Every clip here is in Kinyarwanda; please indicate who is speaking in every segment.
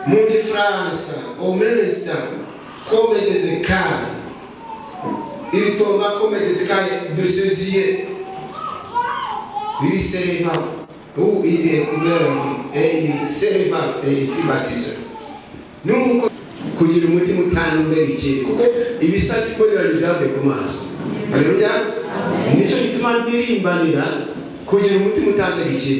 Speaker 1: mu Gifaransa au même instant comme des écailles. Il tomba comme des écailles de ses yeux. Il s'éleva où il est couvert et il s'éleva et il fut baptisé. Nous kugira umutima utandukanye iki kuko ibisati koyera byavuye ku maso. Haleluya. Nico gituma ndirimbanira kugira umutima utandukanye iki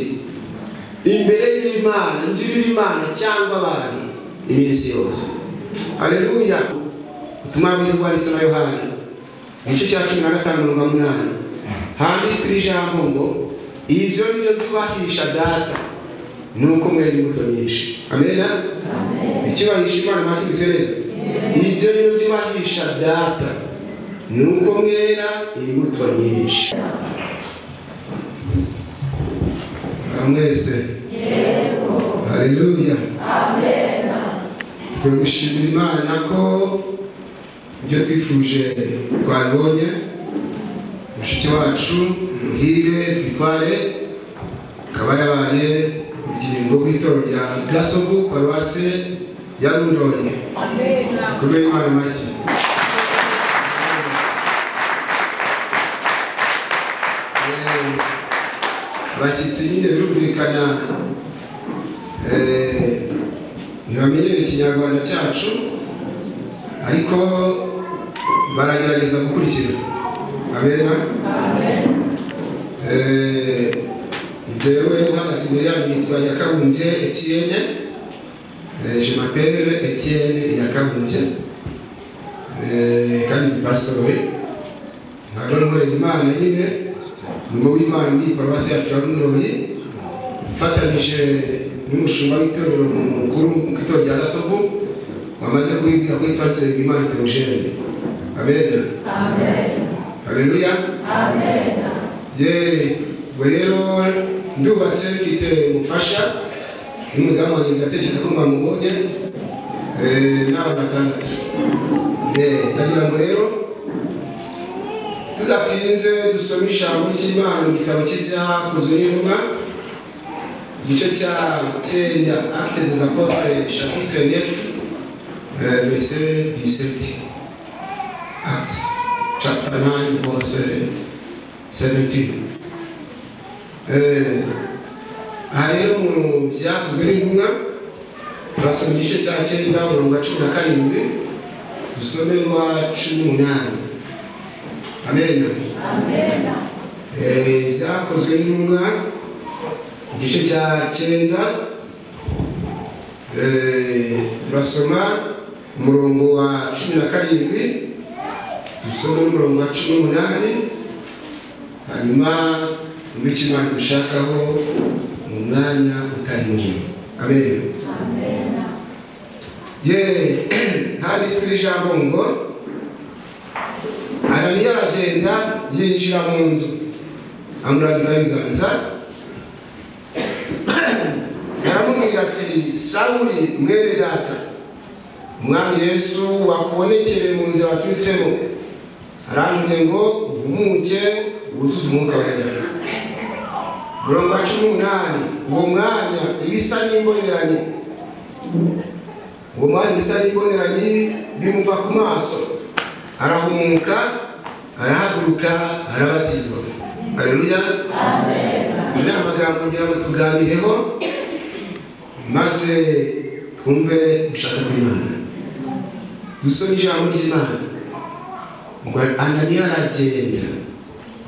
Speaker 1: imbere y'Imana, njirira Imana cyangwa abantu iminsi yose. Haleluya. Ubutumwa bwiza bwanditswe na Yohana igice cya 15:8 handitswe ijambo ngo ibyo nibyo tubahisha data nuko mwera imbuto nyinshi. Amen. Icyubahisha Imana mwakibisereza. Ibyo nibyo tubahisha data nuko mwera imbuto nyinshi. Amwese. Yego. Haleluya. Amen. Twishimira Imana ko ibyo twifuje twabonye. Mushiki wacu Muhire Victoire akaba yabaye urugingo rw'itoro rya Gasovu Paruwase ya Rundoye. Amen. Kubera Imana mashyi. Abashyitsi nyine birumvikana ntibamenyere ikinyarwanda cyacu ariko baragerageza gukurikira. Amen. Jewe nk'abasigaye yanyu nitwa Yakabumbye Etienne. Je m'appelle Etienne Yakabumbye. Kandi ni pastor. Nkarongore Imana nyine nuko w'Imana muri paruwasi yacu ya Rundoye mfatanije n'umushumba w'itorero mukuru mu itorero rya Gasovu wamaze kubibwira ko yitwa Nsengimana Theogene. Amen. Amen. Haleluya. Amen. Rero ndubatse mfite umufasha n'umudamu wanjye ndatekereza ko mwamubonye n'abana batandatu. Ndagira ngo rero tudatinze dusome ijambo ry'Imana mu gitabo cy'Ibyakozwe n'Intumwa igice cya 9 Actes des Apôtres chapitre 9 verset 17. Acts chapter 9 verset 17. Rero mu Byakozwe n'Intumwa turasoma igice cya 9 umurongo wa 17 dusome n'uwa 18. Amen. Amen. Byakozwe n'Intumwa igice cya 9 turasoma umurongo wa 17 dusome n'umurongo wa 18 hanyuma Imana dushakaho mu mwanya utari munini. Amen. Amen. Handitswe ijambo ngo Ananiya aragenda yinjira mu nzu amurambika ibiganza aramubwira ati Sawuli mwene data Umwami Yesu wakubonekere mu nzira waturutsemo arantumye ngo umuke wuzuze umwuka wera. Umurongo wa 18 uwo mwanya ibisa n'imboneranye bimuva ku maso arahumuka arahaguruka arabatizwa. Haleluya. Amen. Ni amagambo ngira ngo tuganireho maze twumve gushaka kw'Imana. Dusome ijambo ry'Imana. Ngo Ananiya aragenda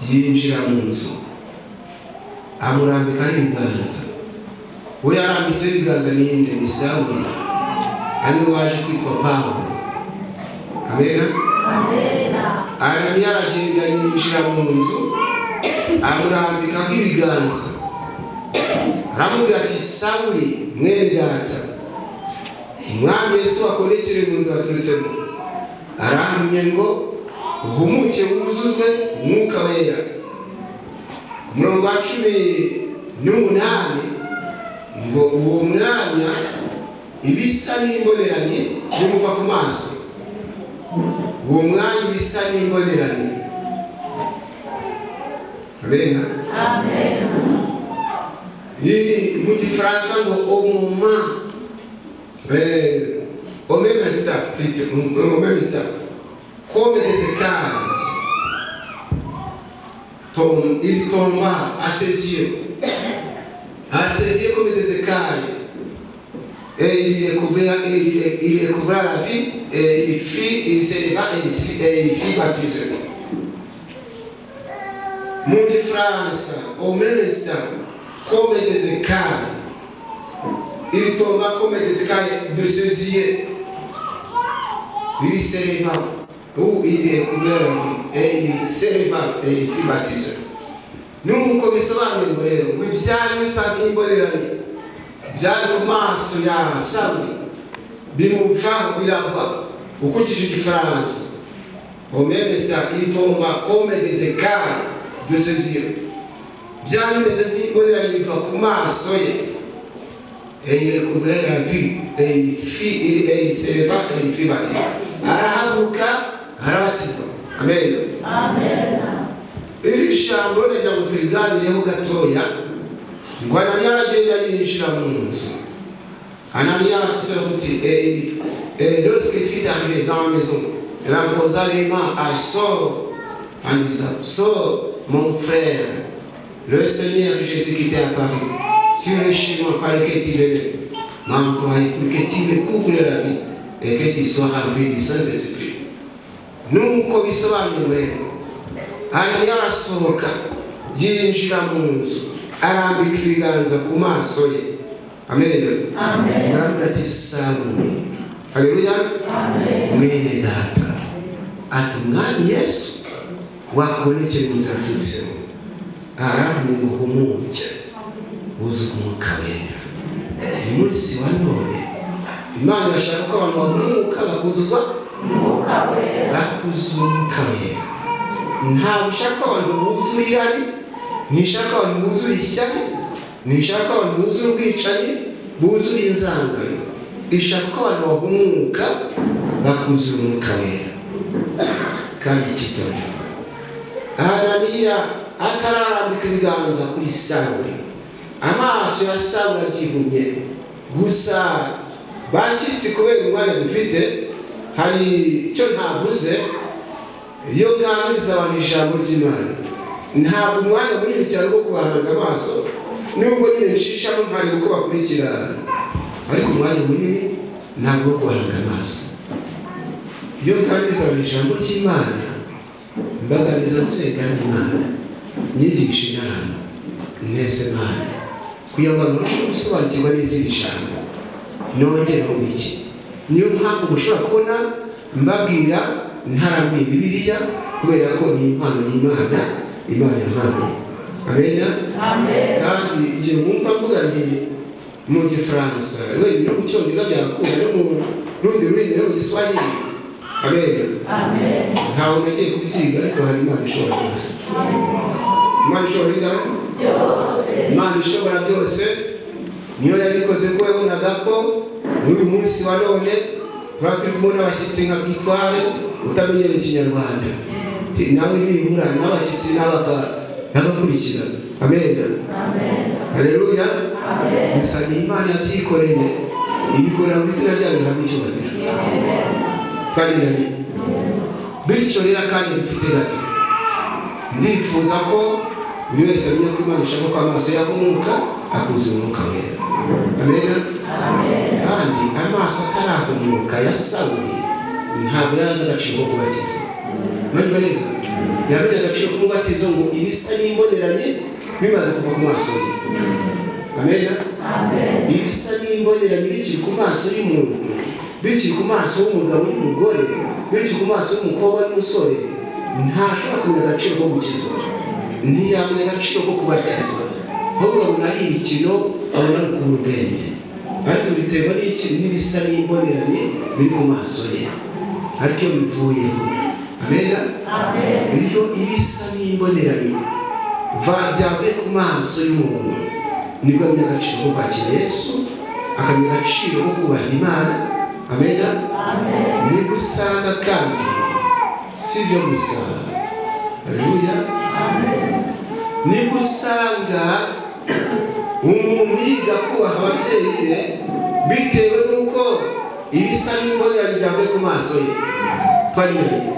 Speaker 1: yinjira mu nzu amurambika ibiganza. We yarambitse ibiganza n'inde ni Sawuli ariwe waje kwitwa Pawulo. Amen. Amen. Ananiya aragenda yinjira mu nzu amurambika ibiganza aramubwira ati Sawuli mwene data Umwami Yesu wakonekere mu nzu waturutsemo arantumye ngo uhumuke wuzuzwe umwuka wera. Ku murongo wa 18 ngo uwo mwanya ibisa n'imboneranye bimuva ku maso. Uwo mwanya ibisa n'imboneranye. Amen. Amen. Mu Gifaransa ngo au moment Au même instant, comme des écailles, il tomba à ses yeux comme des écailles, et il découvra la vie, et il s'éleva et il fit baptiser. Mon France, au même instant, comme des écailles, il tomba comme des écailles de ses yeux. Il s'éleva, où il découvra la vie, et il s'éleva et il fit baptiser. Nous bisobanuye ngo rero ibyanyu bisa nk'imboreranye byari ku maso ya Sawuli bimupfaho biragwa ukurikije igifaransa. Au même instant, il tomba comme des écailles de ses yeux. Byari bimeze nk'imboreranye biva ku maso ye. Et il découvra la vie, et il s'éleva et il fit baptiser. Arahaguruka arabatizwa. Amen.
Speaker 2: Amen.
Speaker 1: Iri jambo rya ngo turiganireho gatoya ngo Ananiya aragenda yinjira mu nzu. Ananiya arasubira et lorsqu'il fit arriver dans la maison, il imposa les mains à Saul en disant: Saul, mon frère, le Seigneur Jésus qui t'est apparu sur le chemin par lequel tu venais m'a envoyé pour que tu découvres la vie et que tu sois rempli du Saint-Esprit. Nuko bisobanuye Ananiya arasohoka yinjira mu nzu arambika ibiganza ku maso ye. Amen.
Speaker 2: Amen.
Speaker 1: Ati Sawuli, haleluya, mwene data, ati Mwami Yesu wakubonekera mu nzira tutsemo, aramye ngo uhumuke wuzuze Umwuka Wera. Uyu munsi wa none Imana irashaka ko abantu bahumuka bakuzuzwa Umwuka Wera. Ntabwo ishaka abantu buzura irari, ntishaka abantu buzura ishyari, ntishaka abantu buzura ubwicanyi, buzura inzangano. Ishaka ko abantu bahumuka bakuzura Umwuka Wera. Kandi ikitonde, Ananiya atararambika ibiganza kuri Sawuli, amaso ya Sawuli agihumye. Gusa bashyitsi kubera umwanya dufite, hari icyo ntavuze. Iyo nganiriza abantu ijambo ry'Imana, ntabwo umwanya munini cyane wo kubahanga amaso, nubwo nyine nshishamo mpari uko bakurikira, ariko umwanya munini ntabwo wo kubahanga amaso. Iyo nganiriza abantu ijambo ry'Imana, mbaganiriza nsenga Imana, nyigisha inama, nteze Imana, kugira ngo barusheho gusobanukirwa neza iri jambo. Nongereho iki? Niyo mpamvu mushobora kubona mbabwira ntarambuye Bibiliya, kubera ko ni impano y'Imana, Imana yampaye. Amen. Amen. Kandi igihe mwumva mvuga nti mu Gifaransa, wenda no mu Cyongereza byakunda, no mu rundi rurimi, no mu Giswahili. Amen. Amen. Ntawe nagiye kubyiga, ariko hari Imana ishobora byose. Imana ishobora byose. Imana ishobora byose. Niyo yabikoze ko yabonaga ko n'uyu munsi wa none tuba turi kumwe n'abashyitsi nka Bwitware utamenyera Ikinyarwanda, nawe nibura n'abashyitsi n'abagakurikira. Amen. Amen. Haleluya. Amen. Gusa ni Imana yabyikoreye, ibikorera mu izina ryayo hamwe icyubahiro. Kandi nabi bityo rero kandi bifite gato, ndifuza ko buri wese amenya ko Imana ishaka ko amaso yahumuka akuzuza Umwuka Wera. Amen. Kandi amaso atarahumuka ya Sawuli ntabwo yarazi agaciro ko kubatizwa. Manywa neza, yamenye agaciro k'umubatizo ngo ibisa n'imboneranye bimaze kuva ku maso ye. Amen. Ibisa n'imboneranye bikiri ku maso y'umuntu, bikiri ku maso y'umugabo n'umugore, bikiri ku maso y'umukobwa n'umusore, ntashobora kumenya agaciro ko gukizwa, ntiyamenya agaciro ko kubatizwa, ahubwo abona ari imikino, abona ari ukubura ubwenge. Ariko biterwa n'ibisa n'imboneranye biri ku maso ye, ariko bivuyeho. Amen. Iyo ibisa n'imboneranye byavuye ku maso y'umuntu, nibwo amenya agaciro ko kwakira Yesu, akamenya agaciro ko kubaha Imana. Amen. Nibwo usanga kandi si byo gusa. Haleluya. Nibwo usanga umuntu yiga kubaha ababyeyi be bitewe n'uko ibisa n'imboneranye byavuye ku maso ye twanyuranye.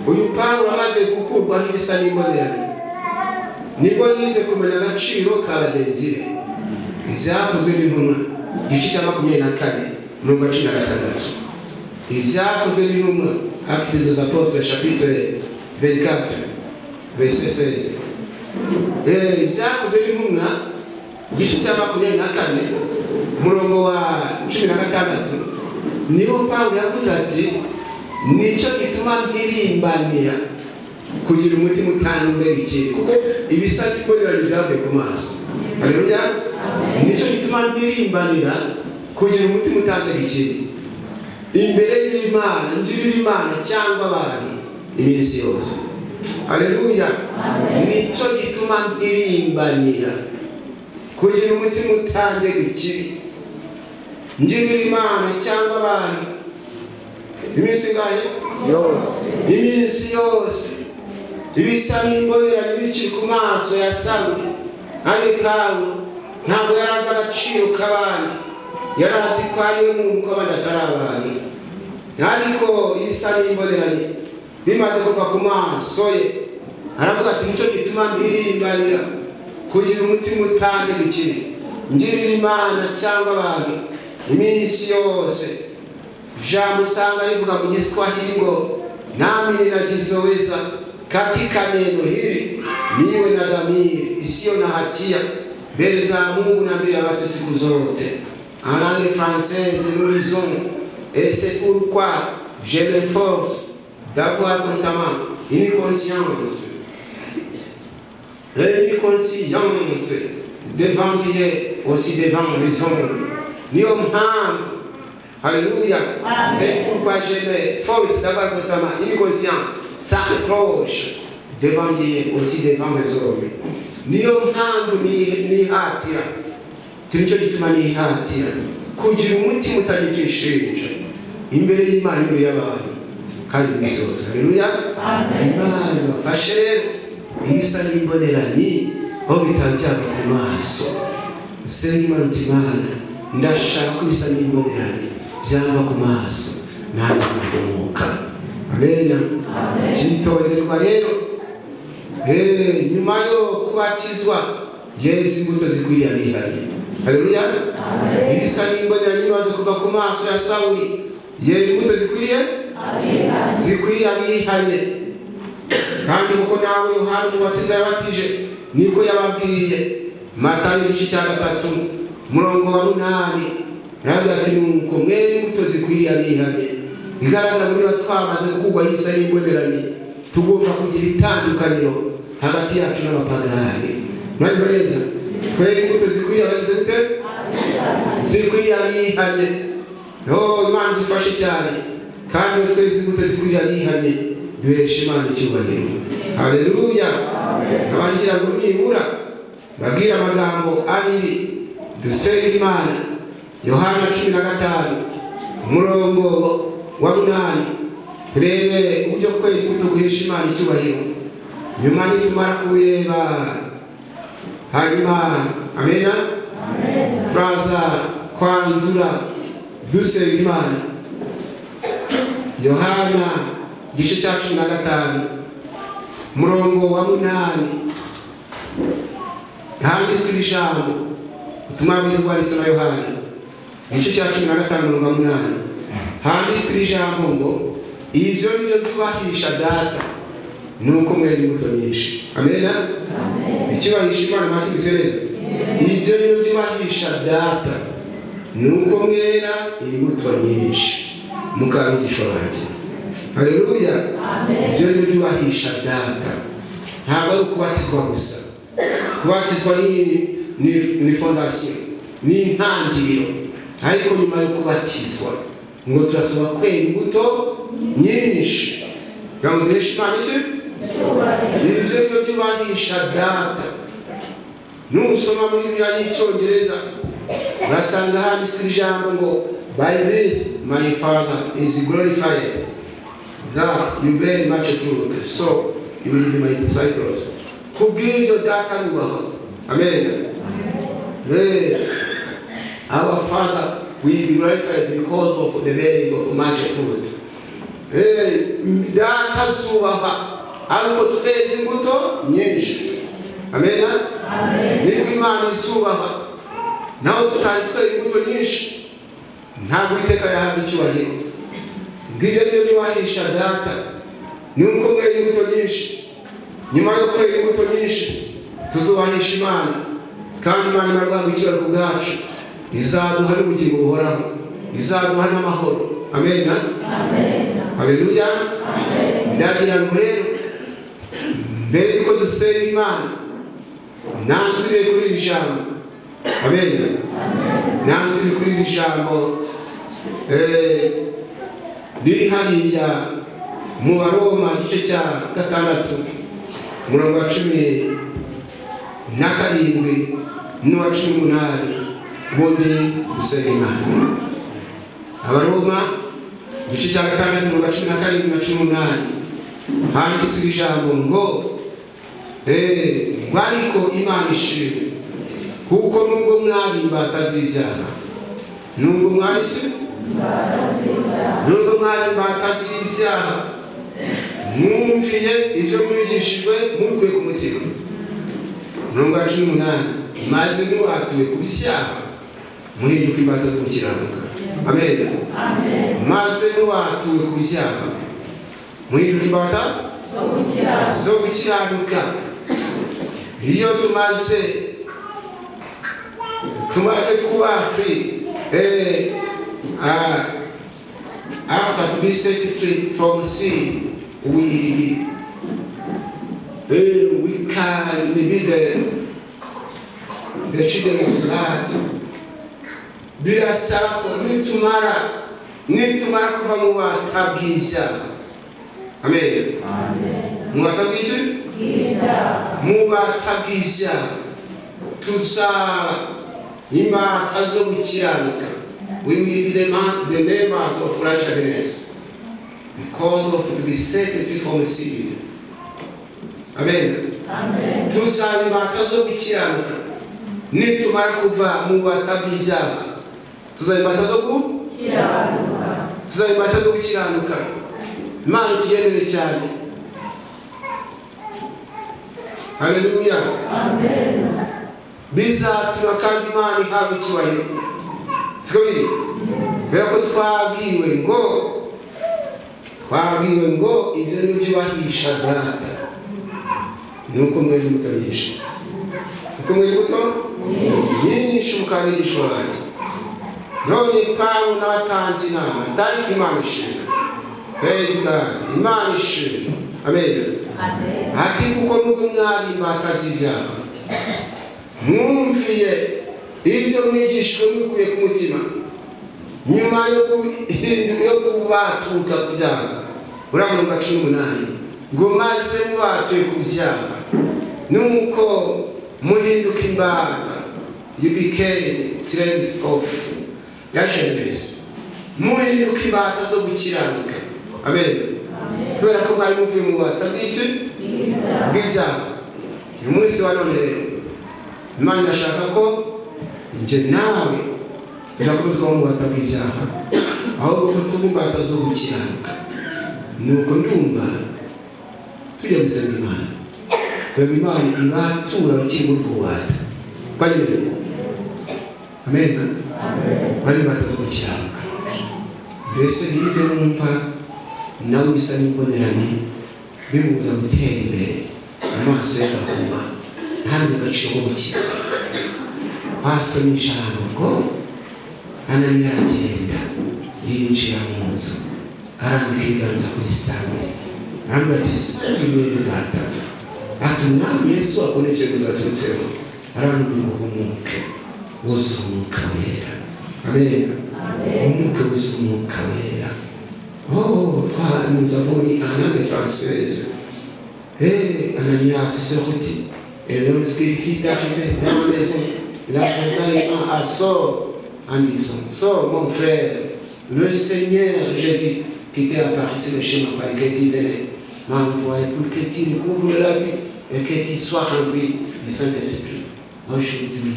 Speaker 1: Uyu Pawulo amaze gukurwaho ibisa n'imboneranye nibwo yize kumenya agaciro ka bagenzi be. Ibyakozwe n'intumwa igice cya 24 n'umurongo wa 16. Ibyakozwe n'intumwa Actes des Apôtres chapitre 24 verset 16. Ibyakozwe n'intumwa igice cya 24 umurongo wa 16 niho Pawulo yavuze ati nico gituma mpirimbanira kugira umutima utanumbe ikindi kuko ibisa n'imboneranye byavuye ku maso. Haleluya. Nico gituma mpirimbanira kugira umutima utanumbe ikindi imbere y'Imana, ngirira Imana cyangwa abantu iminsi yose. Haleluya. Nico gituma mpirimbanira kugira umutima utanumbe ikindi ngirira Imana cyangwa abantu iminsi ngahe yose. Iminsi yose ibisa n'imboneranye bikiri ku maso ya Sawuli. Ariko Pawulo ntabwo yari azi agaciro k'abandi, yari azi ko ariwe muntu ko abandi atari abantu. Ariko ibisa n'imboneranye bimaze kuva ku maso ye aravuga ati nico gituma mpirimbanira kugira umutima utanumbe ikindi ngirira Imana cyangwa abantu iminsi yose. Jambo usanga rivuga mu Kiswahili ngo nami ninajizoweza katika neno hili niwe na dhamiri isiyo na hatia mbele za Mungu na mbele ya watu siku zote. En langue française nous lisons et c'est pourquoi je m'efforce d'avoir constamment une conscience devant Dieu aussi devant les hommes. Niyo mpamvu. Alléluia. C'est pourquoi je m'efforce d'avoir constamment une conscience sans reproche devant Dieu aussi devant les hommes. Niyo mpamvu nihatira nicyo gituma nihatira kugira umutima utagicishije imbere y'Imana imbere y'abantu kandi bisoza. Haleluya. Imana bafashe rero ibisa n'imboneranye aho bitangira ku maso. Senga Imana uti Imana ndashaka ko ibisa n'imboneranye byanga ku maso ntabwo namuka. Amen. Kitoderwa rero nyuma yo kubatizwa Yesu imbuto zikwiriye abihanye. Haleluya. Ibisa n'imboneranye bimaze kuva ku maso ya Sawuli Yesu imbuto zikwiriye abihanye. Kandi kuko nawe Yohana umubatiza yabatije niko yababwiye. Matayo igice cya 3 umurongo wa 8 navuga ati nuko mwere imbuto zikwiriye abihanye. Igaragara muri batwamaze kugwa ibisa n'imboneranye tugomba kugira itandukaniro hagati yacu n'abapagani. Mwari bareza twere imbuto zikwiriye abagize gute zikwiriye abihanye. Imana dufashe cyane kandi twese imbuto zikwiriye abihanye duheshe Imana icyubahiro. Haleluya. Abangira ngo nibura babwira amagambo abiri dusenge Imana. Yohana 15 umurongo wa 8 turebe uburyo kwera imbuto guhesha Imana icyubahiro. Nyuma nitumara kubireba hanyuma amena turaza kwanzura dusenge Imana. Yohana igice cya 15 umurongo wa 8 handitswe ijambo ubutumwa bwiza bwanditswe na Yohana igice cya 15 umurongo wa 8 handitswe ijambo ngo ibyo nibyo tubahisha data nuko mwera imbuto nyinshi. Amen. Icyubahisha Imana mwakibisereza ibyo nibyo tubahisha data nuko mwera imbuto nyinshi mukabigisha banjye. Haleluya. Ibyo nibyo tubahisha data ntabwo ari kubatizwa gusa. Kubatizwa ni fondation ni intangiriro ariko nyuma yo kubatizwa ngo turasaba kwera imbuto nyinshi ngo duheshe Imana ibyo nibyo tubahisha data. Nusoma muri Bibiliya y'Icyongereza urasanga handitswe ijambo ngo by this my Father is glorified that you bear much fruit so you will be my disciples. Kubw'ibyo data nubaho. Amen. Our Father will be glorified because of the bearing of much fruit. Data zubahwa ariko tweze imbuto nyinshi. Amen. Nibwo Imana izubahwa naho tutari twere imbuto nyinshi ntabwo Iteka yahabwa icyubahiro. Ngibyo niyo byubahisha data nuko mwere imbuto nyinshi. Nyuma yo kwera imbuto nyinshi tuzubahisha Imana kandi Imana izaduha icyubahiro bwacu, izaduha n'ubugingo buhoraho, izaduha n'amahoro. Amen. Haleluya. Ndagira ngo rero mbere yuko dusenga Imana nanzire kuri iri jambo. Amen. Nanzire kuri iri jambo riri hariya mu Baroma igice cya 6 umurongo wa 17 n'uwa 18 ubundi dusenga Imana. Abaroma igice cya 6 umurongo wa 17 na 18 handitse ijambo ngo ariko Imana ishimwe kuko nubwo mwari imbata z'ibyaha, nubwo mwari imbata z'ibyaha mwumviye ibyo mwigishijwe mubikuye ku mutima. Umurongo wa 18 maze ntiwatuwe ku byaha muhinduka imbata zo gukiranuka. Amen. Maze ntiwatuwe ku byaha muhinduka imbata zo gukiranuka. Iyo tumaze kuba free, after to be set free from sin, we can be the children of God. Birasaba ko nitumara kuva mu batabwisha. Amen. Mu batabwisha tuzaba imbata zo gukiranuka. We will be the members of righteousness because of to be set free from sin. Amen. Tuzaba imbata zo gukiranuka nitumara kuva mu batabwisha. Tuzaba imbata zo gukiranuka. Imana tugendere cyane. Haleluya. Amen. Bizatuma kandi Imana ihabwa icyubahiro. Siko biri? Kubera ko twabwiwe ngo ibyo ni byubahisha data. Nuko mwere imbuto nyinshi. Nuko mwere imbuto nyinshi mukabigishwa banjye. None Pawulo n'abatanzi inama ariko Imana ishimwe. Praise God. Imana ishimwe. Amen. Ati kuko nubwo mwari imbata z'ibyaha mwumviye ibyo mwigishwe mubikuye ku mutima, nyuma yo kubatuka ku byaha. Umurongo wa 18 ngo maze mubatuye ku byaha nuko muhinduka imbata. You became slaves of righteousness. Muhinduka imbata zo gukiranuka. Amen. Kubera ko mwari muvuye mu bata bw'ibyaha. Uyu munsi wa none rero Imana irashaka ko njye nawe tuzakomezwa mu bata bw'ibyaha, ahubwo ko tuba imbata zo gukiranuka. Nuko ndumva tujya gusenga Imana. Kubera Imana ibatura abakiri mu bwubata. Amen. Bari imbata zo gukiranuka. Mbese n'ibyo mwumva nawe bisa n'imboneranye bimubuza gutera imbere, amaso y'agahuma ntabwo agaciro ko gukizwa. Wasomye ijambo ngo Ananiya aragenda yinjira mu nzu arambika ibiganza kuri Sawuli arambwira ati Sawuli wewe data, ati Umwami Yesu akomeje kuzaturutseho arambwira ngo umuke wuzuye Umwuka Wera. Amen. Umuke wuzuye Umwuka Wera. Nous avons mis en langue française. Ananias se retire. Et lorsqu'il fit arriver dans la maison, il a posé à sort en disant: Sors mon frère, le Seigneur Jésus qui t'est apparu sur le chemin par lequel tu venais m'a envoyé pour que tu découvres la vie et que tu sois rempli du Saint-Esprit. Aujourd'hui,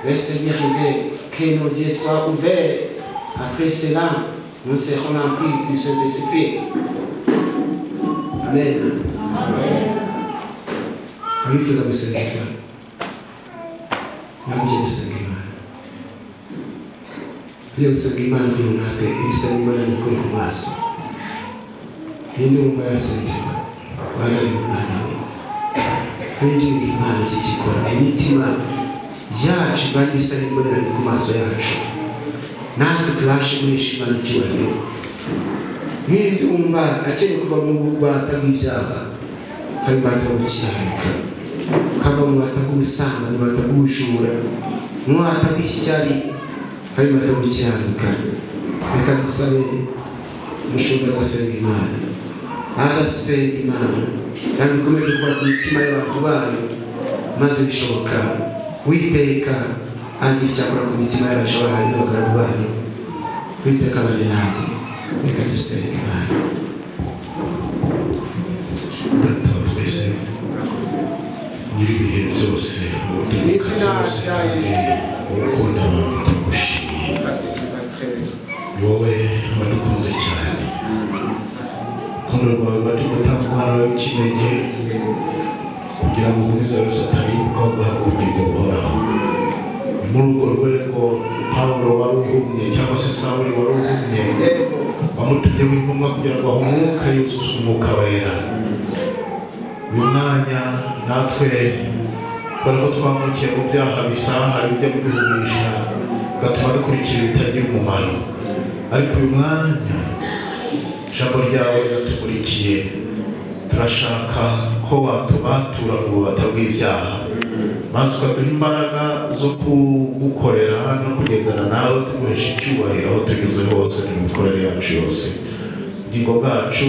Speaker 1: le Seigneur veut que nos yeux soient ouverts Après cela, nous serons remplis du Saint-Esprit. Amen. Abifuza gusenga Imana. Nabyo dusenga Imana. Iyo dusenga Imana kugira natwe ibisa n'Imana nikuri ku maso. N'indumva yasengera. Bari mu mwanya we. Kwinginga Imana ikikora imitima yacu bari bisa n'Imana ku maso yacu. Natwe tubashe guhesha Imana icyubahiro. N'indumva akeneye kuva mu bubata bw'ibyaha. Kayibata gukiranuka. Kava mu bubata bw'ubusambanyi, mu bubata bw'ubujura, mu bubata bw'ishyari. Kayibata gukiranuka. Reka dusabe umushumba azasenga Imana. Azasenga Imana. Kandi dukomeze kuba ku mitima y'abantu bayo. Maze bishoboka Uwiteka agira icyo akora ku mitima y'abaja bayo n'abagaragu bayo. Uwiteka abane natwe. Reka dusenga Imana. Data wa twese nyir'ibihe byose utegeka byose ukunda abantu turagushimiye. Wowe wadukunze cyane. Urukundo rwawe rwatugutanga umwana wawe w'ikinege kugira ngo umwiza wese ataribuka guhabwa ubugingo buhoraho. Muri urwo rwego Pawulo wari uhumye cyangwa se Sawuli wari uhumye wamutumye w'intumwa kugira ngo ahumuke yuzuze umwuka wera. Uyu mwanya natwe kubera ko twavukiye mu byaha bisa hari ibyo kuduhumisha gatuma dukurikira ibitagira umumaro, ariko uyu mwanya ijambo ryawe riratugurikiye. Turashaka ko watubatura mu bubata bw'ibyaha, maze ukaduha imbaraga zo kugukorera no kugendana nawe tuguhesha icyubahiro aho tunyuze hose mu mikorere yacu yose. Ubugingo bwacu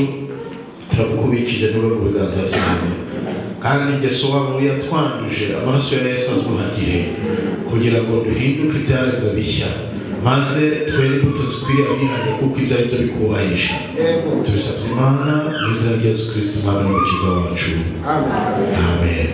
Speaker 1: turabukubikije n'ube mu biganza byawe, kandi ingeso wamuri yatwanduje amaraso ya Yesu azwuhagire kugira ngo duhinduke ibyaremwe bishya, maze twere imbuto zikwiriye abihanye kuko ibyo ari byo bikubahisha. Tubisabye Imana mu izina rya Yesu Kristo, Umwana n'Umukiza wacu. Amen.